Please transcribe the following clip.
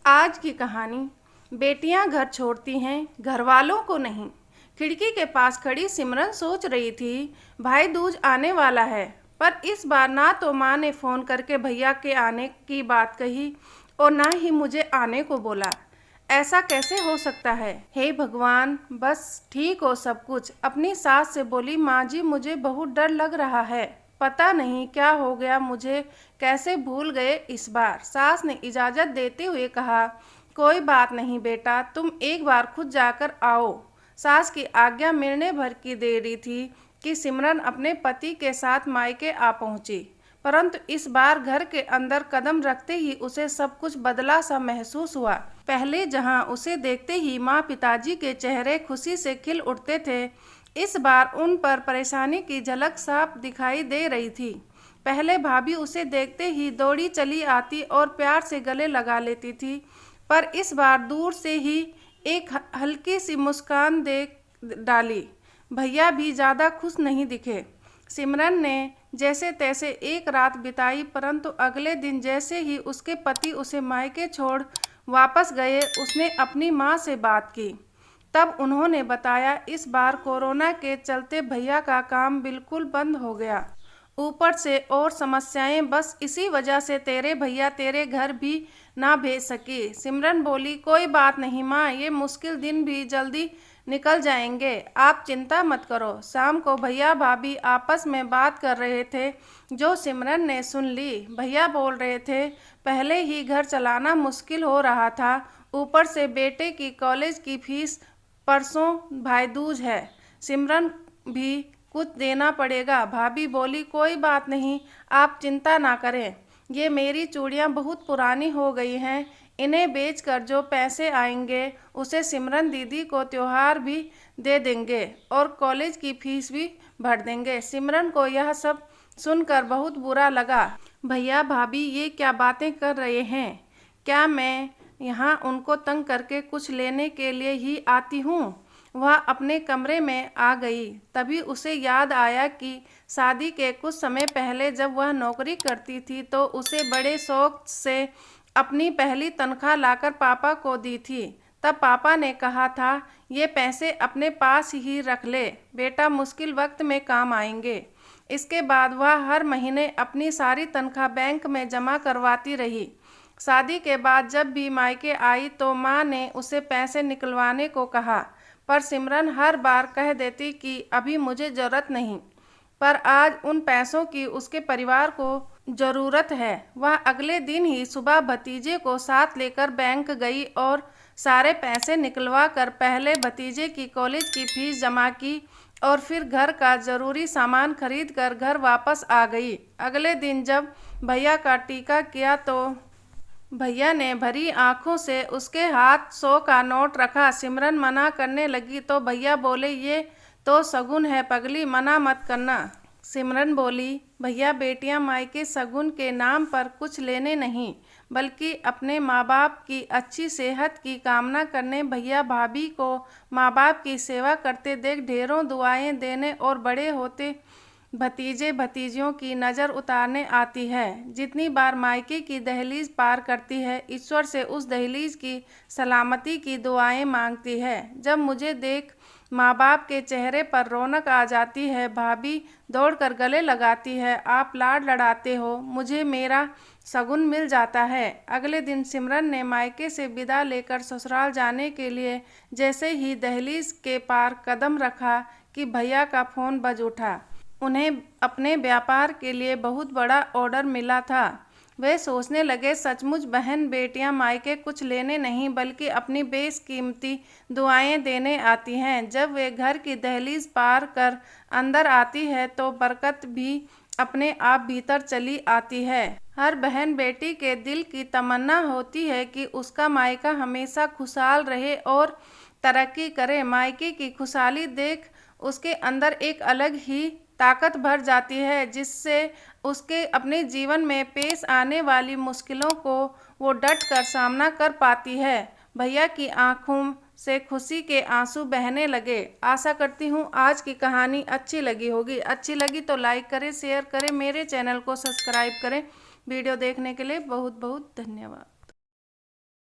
आज की कहानी। बेटियां घर छोड़ती हैं, घर वालों को नहीं। खिड़की के पास खड़ी सिमरन सोच रही थी, भाई दूज आने वाला है, पर इस बार ना तो माँ ने फ़ोन करके भैया के आने की बात कही और ना ही मुझे आने को बोला। ऐसा कैसे हो सकता है? हे भगवान, बस ठीक हो सब कुछ। अपनी सास से बोली, माँ जी मुझे बहुत डर लग रहा है, पता नहीं क्या हो गया, मुझे कैसे भूल गए इस बार। सास ने इजाज़त देते हुए कहा, कोई बात नहीं बेटा, तुम एक बार खुद जाकर आओ। सास की आज्ञा मिलने भर की देरी थी कि सिमरन अपने पति के साथ मायके आ पहुंची, परंतु इस बार घर के अंदर कदम रखते ही उसे सब कुछ बदला सा महसूस हुआ। पहले जहां उसे देखते ही माँ पिताजी के चेहरे खुशी से खिल उठते थे, इस बार उन पर परेशानी की झलक साफ दिखाई दे रही थी। पहले भाभी उसे देखते ही दौड़ी चली आती और प्यार से गले लगा लेती थी, पर इस बार दूर से ही एक हल्की सी मुस्कान दे डाली। भैया भी ज़्यादा खुश नहीं दिखे। सिमरन ने जैसे तैसे एक रात बिताई, परंतु अगले दिन जैसे ही उसके पति उसे मायके छोड़ वापस गए, उसने अपनी माँ से बात की। तब उन्होंने बताया, इस बार कोरोना के चलते भैया का काम बिल्कुल बंद हो गया। ऊपर से और समस्याएं, बस इसी वजह से तेरे भैया तेरे घर भी ना भेज सकी। सिमरन बोली, कोई बात नहीं माँ, ये मुश्किल दिन भी जल्दी निकल जाएंगे, आप चिंता मत करो। शाम को भैया भाभी आपस में बात कर रहे थे, जो सिमरन ने सुन ली। भैया बोल रहे थे, पहले ही घर चलाना मुश्किल हो रहा था, ऊपर से बेटे की कॉलेज की फीस, परसों भाई दूज है, सिमरन भी कुछ देना पड़ेगा। भाभी बोली, कोई बात नहीं, आप चिंता ना करें, ये मेरी चूड़ियाँ बहुत पुरानी हो गई हैं, इन्हें बेचकर जो पैसे आएंगे उसे सिमरन दीदी को त्योहार भी दे देंगे और कॉलेज की फीस भी भर देंगे। सिमरन को यह सब सुनकर बहुत बुरा लगा। भैया भाभी ये क्या बातें कर रहे हैं? क्या मैं यहाँ उनको तंग करके कुछ लेने के लिए ही आती हूँ? वह अपने कमरे में आ गई। तभी उसे याद आया कि शादी के कुछ समय पहले जब वह नौकरी करती थी तो उसे बड़े शौक से अपनी पहली तनख्वाह लाकर पापा को दी थी। तब पापा ने कहा था, ये पैसे अपने पास ही रख ले बेटा, मुश्किल वक्त में काम आएंगे। इसके बाद वह हर महीने अपनी सारी तनख्वाह बैंक में जमा करवाती रही। शादी के बाद जब भी मायके आई तो माँ ने उसे पैसे निकलवाने को कहा, पर सिमरन हर बार कह देती कि अभी मुझे ज़रूरत नहीं। पर आज उन पैसों की उसके परिवार को ज़रूरत है। वह अगले दिन ही सुबह भतीजे को साथ लेकर बैंक गई और सारे पैसे निकलवा कर पहले भतीजे की कॉलेज की फीस जमा की और फिर घर का ज़रूरी सामान खरीद कर घर वापस आ गई। अगले दिन जब भैया का टीका किया तो भैया ने भरी आंखों से उसके हाथ 100 का नोट रखा। सिमरन मना करने लगी तो भैया बोले, ये तो शगुन है पगली, मना मत करना। सिमरन बोली, भैया बेटियां मायके शगुन के नाम पर कुछ लेने नहीं, बल्कि अपने माँ बाप की अच्छी सेहत की कामना करने भैया भाभी को माँ बाप की सेवा करते देख ढेरों दुआएं देने और बड़े होते भतीजे भतीजियों की नज़र उतारने आती है। जितनी बार मायके की दहलीज पार करती है, ईश्वर से उस दहलीज की सलामती की दुआएं मांगती है। जब मुझे देख माँ बाप के चेहरे पर रौनक आ जाती है, भाभी दौड़कर गले लगाती है, आप लाड लड़ाते हो, मुझे मेरा शगुन मिल जाता है। अगले दिन सिमरन ने मायके से विदा लेकर ससुराल जाने के लिए जैसे ही दहलीज के पार कदम रखा कि भैया का फ़ोन बज उठा। उन्हें अपने व्यापार के लिए बहुत बड़ा ऑर्डर मिला था। वे सोचने लगे, सचमुच बहन बेटियां मायके कुछ लेने नहीं बल्कि अपनी बेशकीमती दुआएं देने आती हैं। जब वे घर की दहलीज पार कर अंदर आती है तो बरकत भी अपने आप भीतर चली आती है। हर बहन बेटी के दिल की तमन्ना होती है कि उसका मायका हमेशा खुशहाल रहे और तरक्की करे। मायके की खुशहाली देख उसके अंदर एक अलग ही ताकत भर जाती है, जिससे उसके अपने जीवन में पेश आने वाली मुश्किलों को वो डट कर सामना कर पाती है। भैया की आंखों से खुशी के आंसू बहने लगे। आशा करती हूँ आज की कहानी अच्छी लगी होगी। अच्छी लगी तो लाइक करें, शेयर करें, मेरे चैनल को सब्सक्राइब करें। वीडियो देखने के लिए बहुत बहुत धन्यवाद।